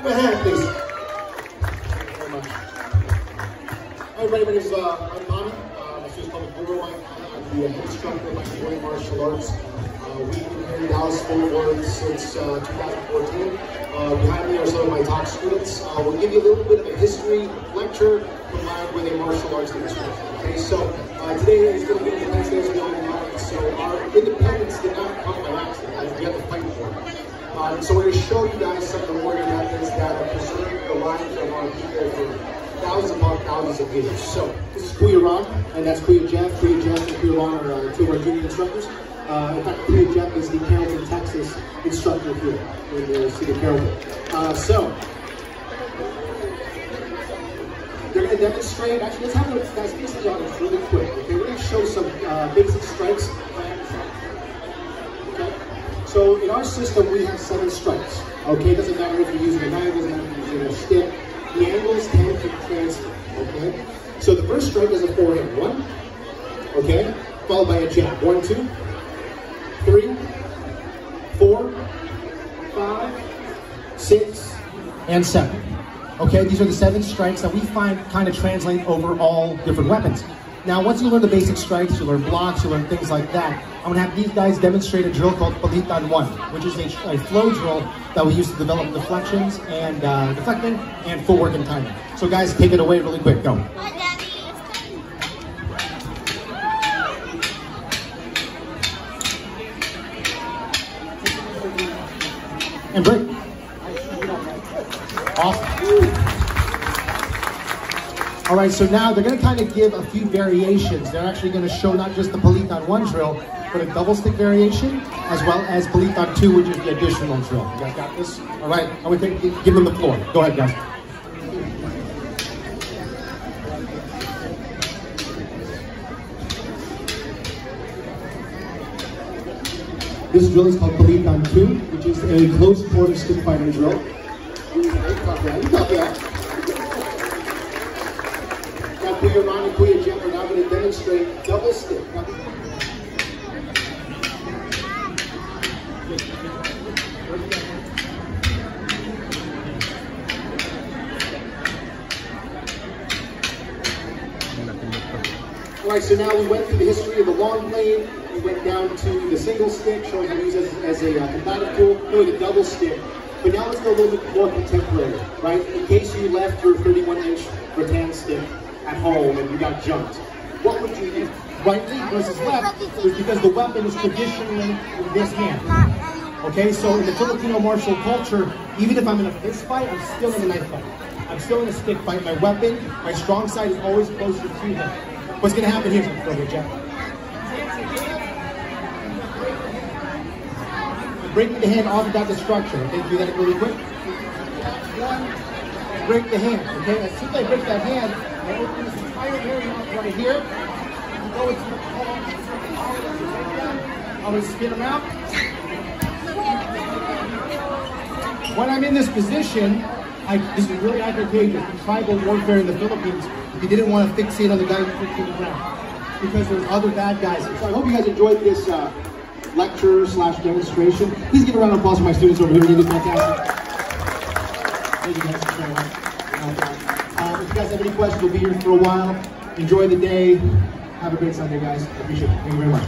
a hand, please. Thank you very much. Hi, everybody. My name is I'm Tommy. My student's called Guru. I'm the head instructor of my Bayani martial arts. We've been here in Dallas, Fort Worth since 2014. Behind me are some of my top students. We'll give you a little bit of a history lecture combined with a martial arts demonstration. Okay, so today is going to be Independence Day, as we all know. So our independence did not come by accident. We had to fight for it. So we're going to show you guys some of the warrior methods that have preserved the lives of our people for thousands upon thousands of years. So this is Kuya Ron, and that's Kuya Jeff. Kuya Jeff and Kuya Ron are two of our junior instructors. In fact, Kuya Jeff is the Carrollton, Texas instructor here in the city of Carrollton. So they're going to demonstrate. Actually, let's have a look, guys. This is on it really quick. Okay, we're going to show some basic strikes. Okay. So in our system, we have 7 strikes. Okay, it doesn't matter if you're using a knife, doesn't matter if you're using a stick. The angles tend to transfer. Okay. So the first strike is a forehand. 1. Okay. Followed by a jab. 1, 2, 3, 4, 5, 6, and 7. Okay, these are the 7 strikes that we find kind of translate over all different weapons. Now, once you learn the basic strikes, you learn blocks, you learn things like that, I'm going to have these guys demonstrate a drill called Kalayaan 1, which is a flow drill that we use to develop deflections and deflecting and footwork and timing. So guys, take it away really quick. Go. And break. Awesome. All right, so now they're going to kind of give a few variations. They're actually going to show not just the Kalayaan 1 drill, but a double stick variation, as well as Kalayaan 2, which is the additional drill. You guys got this? All right, I would give them the floor. Go ahead, guys. This drill is called Kalayaan 2, which is a close quarter stick fighting drill. Now, Kuya Ron and Kuya Jeff are now going to demonstrate double stick. All right, so now we went through the history of the long blade. We went down to the single stick, showing how to use it as a combative tool, then the double stick. But now let's go a little bit more contemporary, right? In case you left your 31-inch rattan stick at home and you got jumped, what would you do? Right versus left is because the weapon is traditionally in this hand. Okay, so in the Filipino martial culture, even if I'm in a fist fight, I'm still in a knife fight. I'm still in a stick fight. My weapon, my strong side is always closer to him. What's going to happen here? Go ahead, Jeff. Breaking the hand off without the structure. Okay, do that really quick. 1, break the hand. Okay, as soon as I break that hand, I open this entire area up right here. Go into the palm. I'm going to spin them out. When I'm in this position, this is really advantageous in tribal warfare in the Philippines. You didn't want to fixate on the guy who kicked you in the ground because there's other bad guys. So I hope you guys enjoyed this lecture / demonstration. Please give a round of applause for my students over here. They did fantastic. Thank you guys very much. If you guys have any questions, we'll be here for a while. Enjoy the day. Have a great Sunday, guys. I appreciate it. Thank you very much.